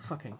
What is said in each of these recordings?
Fucking.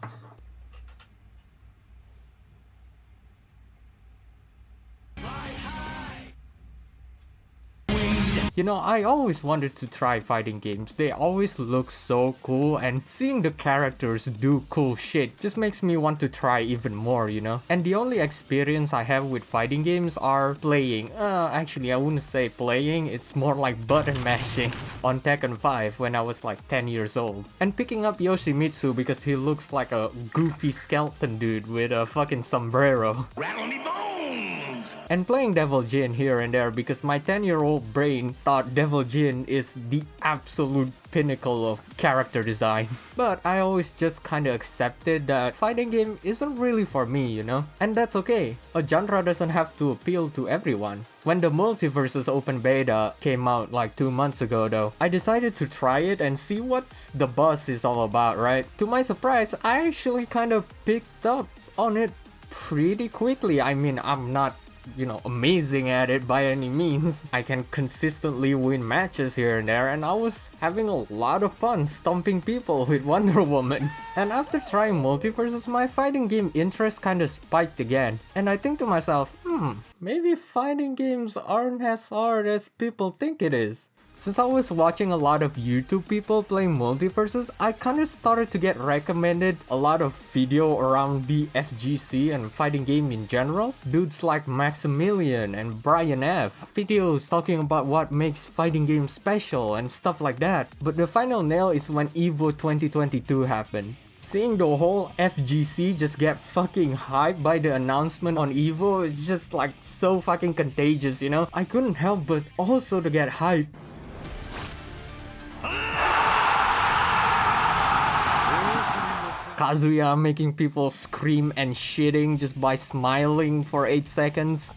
You know, I always wanted to try fighting games. They always look so cool, and seeing the characters do cool shit just makes me want to try even more, you know? And the only experience I have with fighting games are playing. Actually, I wouldn't say playing, it's more like button mashing on Takken 5 when I was like 10 years old. And picking up Yoshimitsu because he looks like a goofy skeleton dude with a fucking sombrero. Rattle me bones! And playing Devil Jin here and there because my 10-year-old brain thought Devil Jin is the absolute pinnacle of character design. But I always just kinda accepted that fighting game isn't really for me, you know? And that's okay. A genre doesn't have to appeal to everyone. When the Multiversus open beta came out like 2 months ago though, I decided to try it and see what the buzz is all about, right? To my surprise, I actually kinda picked up on it pretty quickly. I mean, I'm not, you know, amazing at it by any means. I can consistently win matches here and there, and I was having a lot of fun stomping people with Wonder Woman. And after trying Multiversus, my fighting game interest kinda spiked again. And I think to myself, maybe fighting games aren't as hard as people think it is. Since I was watching a lot of YouTube people playing Multiversus, I kinda started to get recommended a lot of video around the FGC and fighting game in general. Dudes like Maximilian and Brian F. Videos talking about what makes fighting games special and stuff like that. But the final nail is when EVO 2022 happened. Seeing the whole FGC just get fucking hyped by the announcement on EVO is just like so fucking contagious, you know? I couldn't help but also to get hyped. Kazuya making people scream and shitting just by smiling for 8 seconds.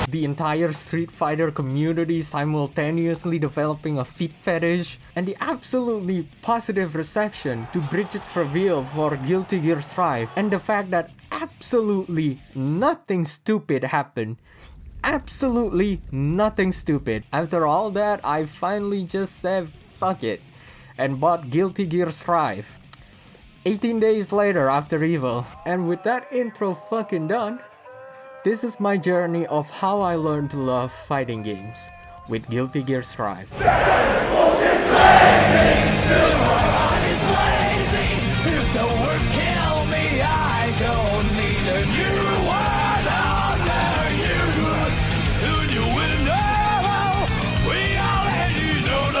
The entire Street Fighter community simultaneously developing a feet fetish, and the absolutely positive reception to Bridget's reveal for Guilty Gear Strive, and the fact that absolutely nothing stupid happened. Absolutely nothing stupid. After all that, I finally just said fuck it and bought Guilty Gear Strive 18 days later after EVO. And with that intro fucking done, this is my journey of how I learned to love fighting games with Guilty Gear Strive.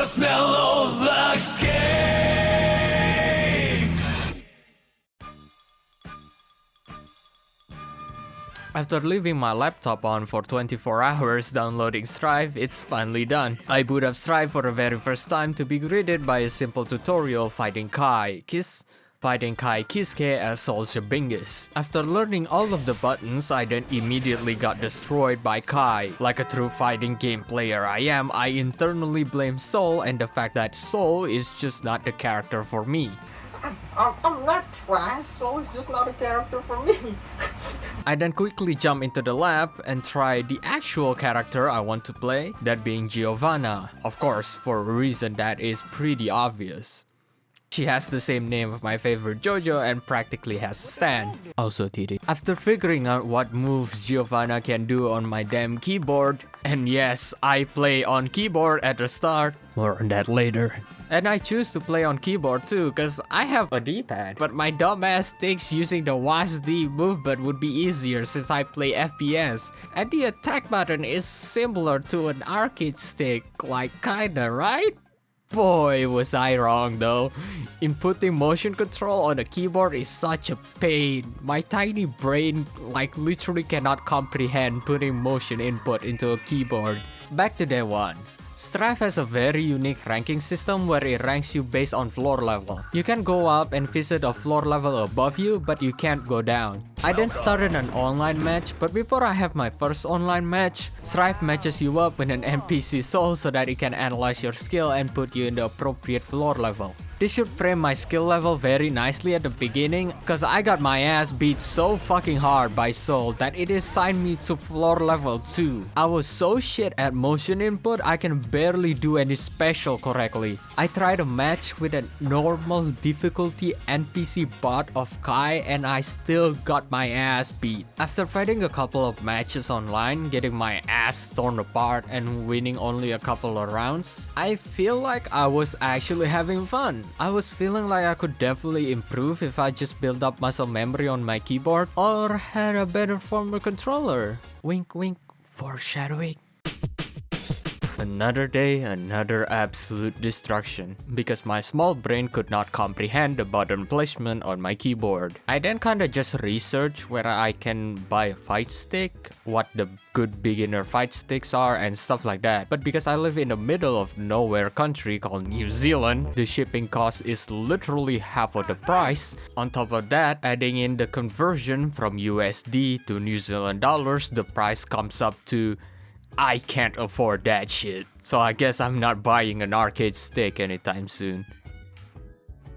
Smell of the game. After leaving my laptop on for 24 hours downloading Strive, it's finally done. I boot up Strive for the very first time to be greeted by a simple tutorial fighting Kai Kisuke as Soldier Bingus. After learning all of the buttons, I then immediately got destroyed by Kai. Like a true fighting game player I am, I internally blame Sol and the fact that Sol is just not the character for me. I'm not trash, Sol is just not a character for me. I then quickly jump into the lab and try the actual character I want to play, that being Giovanna. Of course, for a reason that is pretty obvious. She has the same name of my favorite JoJo and practically has a stand. Also TD. After figuring out what moves Giovanna can do on my damn keyboard, and yes, I play on keyboard at the start, more on that later. And I choose to play on keyboard too, cause I have a D-pad. But my dumbass thinks using the WASD move button would be easier since I play FPS. And the attack button is similar to an arcade stick, like kinda, right? Boy, was I wrong though. Inputting motion control on a keyboard is such a pain. My tiny brain like literally cannot comprehend putting motion input into a keyboard. Back to day 1. Strive has a very unique ranking system where it ranks you based on floor level. You can go up and visit a floor level above you, but you can't go down. I then started an online match, but before I have my first online match, Strive matches you up with an NPC soul so that it can analyze your skill and put you in the appropriate floor level. This should frame my skill level very nicely at the beginning, cause I got my ass beat so fucking hard by Soul that it assigned me to floor level 2. I was so shit at motion input I can barely do any special correctly. I tried a match with a normal difficulty NPC bot of Kai and I still got my ass beat. After fighting a couple of matches online, getting my ass torn apart and winning only a couple of rounds, I feel like I was actually having fun. I was feeling like I could definitely improve if I just built up muscle memory on my keyboard or had a better former controller. Wink wink, foreshadowing. Another day, another absolute destruction, because my small brain could not comprehend the button placement on my keyboard. I then kinda just researched where I can buy a fight stick, what the good beginner fight sticks are and stuff like that. But because I live in the middle of nowhere country called New Zealand, the shipping cost is literally half of the price. On top of that, adding in the conversion from USD to New Zealand dollars, the price comes up to I can't afford that shit. So I guess I'm not buying an arcade stick anytime soon.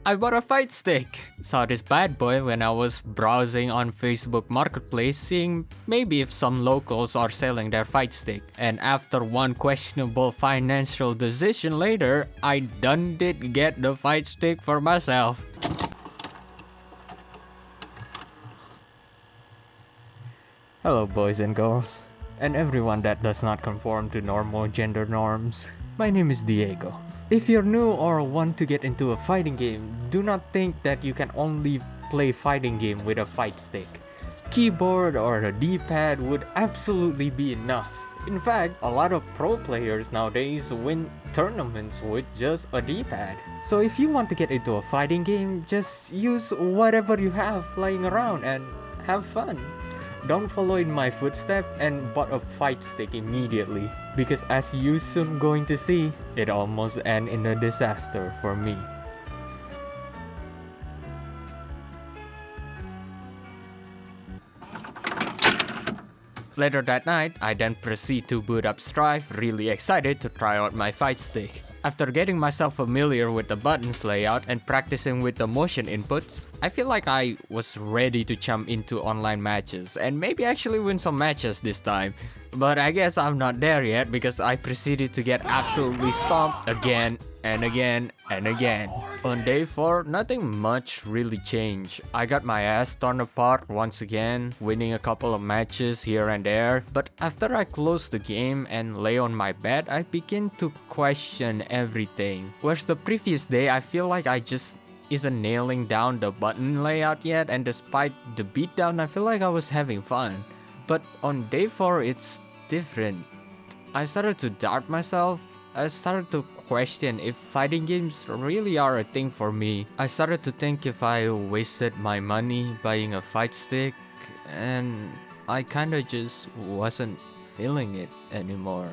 I bought a fight stick. Saw this bad boy when I was browsing on Facebook Marketplace, seeing maybe if some locals are selling their fight stick. And after one questionable financial decision later, I done did get the fight stick for myself. Hello boys and girls, and everyone that does not conform to normal gender norms. My name is Diego. If you're new or want to get into a fighting game, do not think that you can only play fighting game with a fight stick. Keyboard or a D-pad would absolutely be enough. In fact, a lot of pro players nowadays win tournaments with just a D-pad. So if you want to get into a fighting game, just use whatever you have lying around and have fun. Don't follow in my footsteps and bought a fight stick immediately, because as you soon going to see, it almost end in a disaster for me. Later that night, I then proceed to boot up Strive, really excited to try out my fight stick. After getting myself familiar with the buttons layout and practicing with the motion inputs, I feel like I was ready to jump into online matches and maybe actually win some matches this time. But I guess I'm not there yet because I proceeded to get absolutely stomped again and again and again. On day 4, nothing much really changed. I got my ass torn apart once again, winning a couple of matches here and there. But after I close the game and lay on my bed, I begin to question everything. Whereas the previous day, I feel like I just isn't nailing down the button layout yet, and despite the beatdown, I feel like I was having fun. But on day 4, it's different. I started to doubt myself. I started to question if fighting games really are a thing for me. I started to think if I wasted my money buying a fight stick, and I kinda just wasn't feeling it anymore.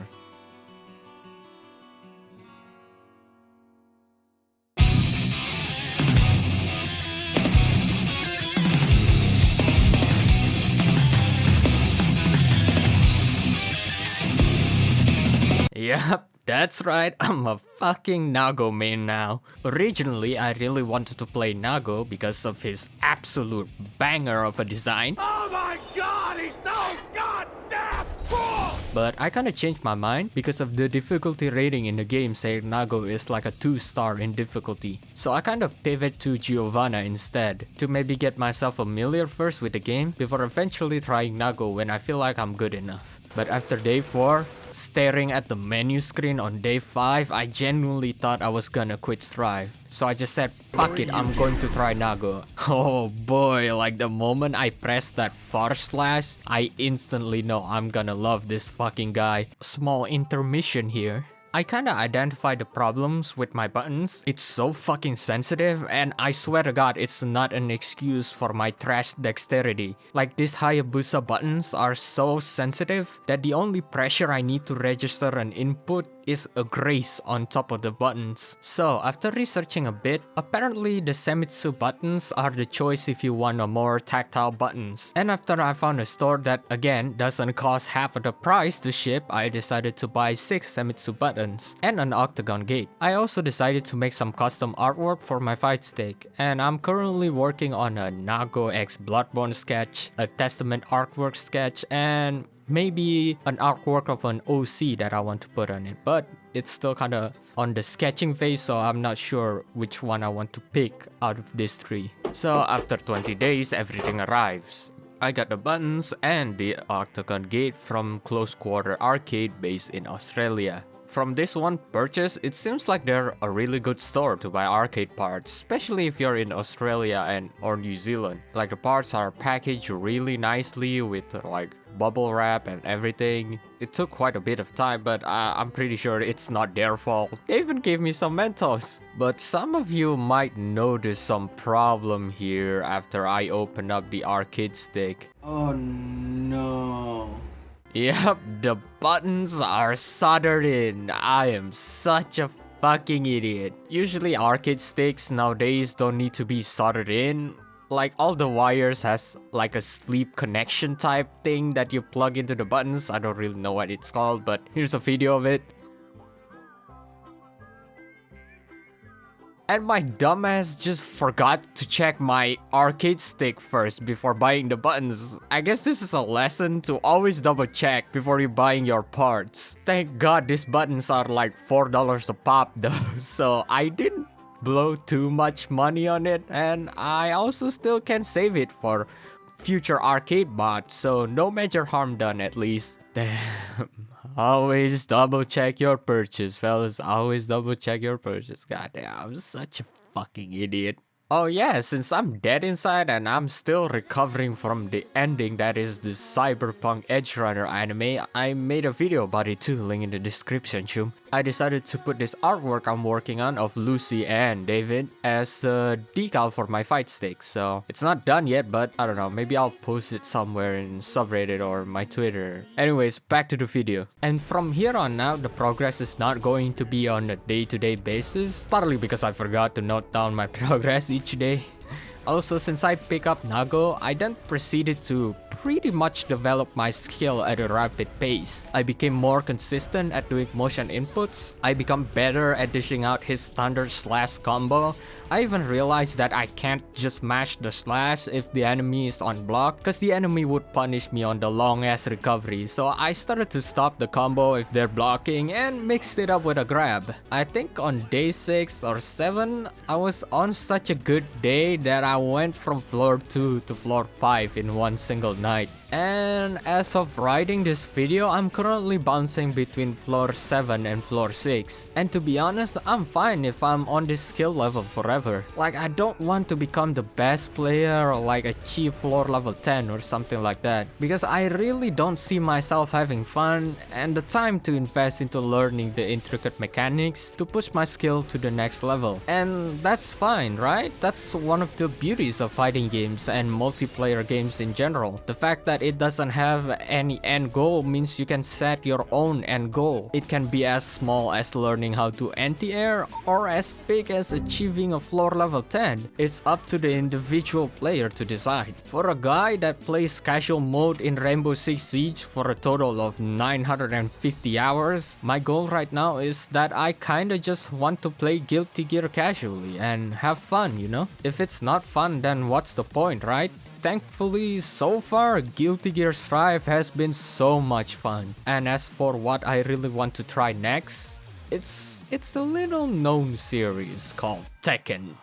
Yep, that's right, I'm a fucking Nago main now. Originally, I really wanted to play Nago because of his absolute banger of a design. Oh my god, he's so goddamn cool! But I kinda changed my mind because of the difficulty rating in the game saying Nago is like a 2-star in difficulty. So I kinda pivot to Giovanna instead, to maybe get myself familiar first with the game before eventually trying Nago when I feel like I'm good enough. But after day 4, staring at the menu screen on day 5, I genuinely thought I was gonna quit Strive. So I just said, fuck it, I'm going to try Nago. Oh boy, like the moment I pressed that /, I instantly know I'm gonna love this fucking guy. Small intermission here. I kinda identified the problems with my buttons. It's so fucking sensitive, and I swear to god it's not an excuse for my trash dexterity. Like these Hayabusa buttons are so sensitive that the only pressure I need to register an input is a grace on top of the buttons. So after researching a bit, apparently the Zenitsu buttons are the choice if you want a more tactile buttons. And after I found a store that again doesn't cost half of the price to ship, I decided to buy 6 Zenitsu buttons and an octagon gate. I also decided to make some custom artwork for my fight stick, and I'm currently working on a Nago X Bloodborne sketch, a Testament artwork sketch, and maybe an artwork of an OC that I want to put on it, but it's still kinda on the sketching phase, so I'm not sure which one I want to pick out of these 3. So after 20 days, everything arrives. I got the buttons and the octagon gate from Close Quarter Arcade based in Australia. From this one purchase, it seems like they're a really good store to buy arcade parts, especially if you're in Australia or New Zealand. Like the parts are packaged really nicely with like bubble wrap and everything. It took quite a bit of time, but I'm pretty sure it's not their fault. They even gave me some Mentos. But some of you might notice some problem here after I open up the arcade stick. Oh no. Yep, the buttons are soldered in. I am such a fucking idiot. Usually arcade sticks nowadays don't need to be soldered in. Like all the wires has like a sleep connection type thing that you plug into the buttons. I don't really know what it's called, but here's a video of it. And my dumbass just forgot to check my arcade stick first before buying the buttons. I guess this is a lesson to always double check before you buying your parts. Thank God these buttons are like $4 a pop though, so I didn't blow too much money on it, and I also still can save it for future arcade mods, so no major harm done at least. Damn. Always double check your purchase, fellas. Always double check your purchase. Goddamn, I'm such a fucking idiot. Oh yeah, since I'm dead inside and I'm still recovering from the ending that is the Cyberpunk Edge Runner anime, I made a video about it too, link in the description, chum. I decided to put this artwork I'm working on of Lucy and David as the decal for my fight stick. So it's not done yet, but I don't know, maybe I'll post it somewhere in subreddit or my Twitter. Anyways, back to the video. And from here on out, the progress is not going to be on a day-to-day basis, partly because I forgot to note down my progress each day. Also, since I pick up Nago, I then proceeded to pretty much develop my skill at a rapid pace. I became more consistent at doing motion inputs. I become better at dishing out his standard slash combo. I even realized that I can't just mash the slash if the enemy is on block, cause the enemy would punish me on the long ass recovery. So I started to stop the combo if they're blocking and mixed it up with a grab. I think on day 6 or 7, I was on such a good day that I went from floor 2 to floor 5 in one single night. And as of writing this video, I'm currently bouncing between floor 7 and floor 6. And to be honest, I'm fine if I'm on this skill level forever. Like, I don't want to become the best player or like achieve floor level 10 or something like that, because I really don't see myself having fun and the time to invest into learning the intricate mechanics to push my skill to the next level. And that's fine, right? That's one of the beauties of fighting games and multiplayer games in general. The fact that it doesn't have any end goal means you can set your own end goal. It can be as small as learning how to anti-air or as big as achieving a floor level 10. It's up to the individual player to decide. For a guy that plays casual mode in Rainbow Six Siege for a total of 950 hours, my goal right now is that I kinda just want to play Guilty Gear casually and have fun, you know? If it's not fun, then what's the point, right? Thankfully, so far, Guilty Gear Strive has been so much fun. And as for what I really want to try next, it's a little known series called Takken.